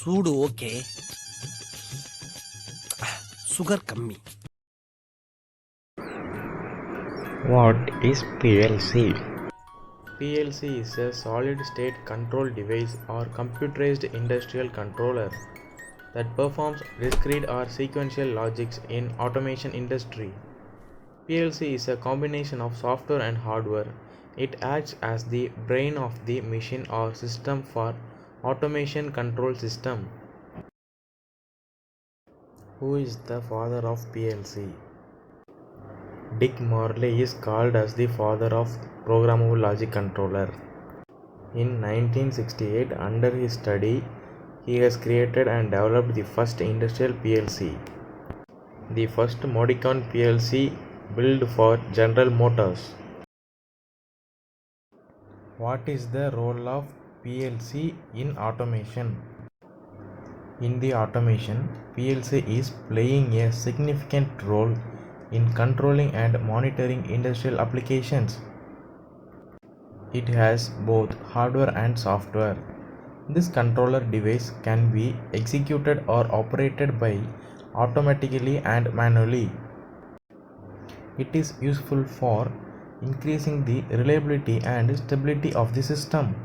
சூடு okay, sugar கம்மி. What is PLC? PLC is a solid-state control device or computerized industrial controller that performs discrete or sequential logics in automation industry. PLC is a combination of software and hardware. It acts as the brain of the machine or system for automation control system. Who is the father of PLC? Dick Morley is called as the father of programmable logic controller. In 1968, under his study, he has created and developed the first industrial PLC. The first Modicon PLC built for General Motors. What is the role of PLC in automation? In the automation, PLC is playing a significant role in controlling and monitoring industrial applications. It has both hardware and software. This controller device can be executed or operated by automatically and manually. It is useful for increasing the reliability and stability of the system.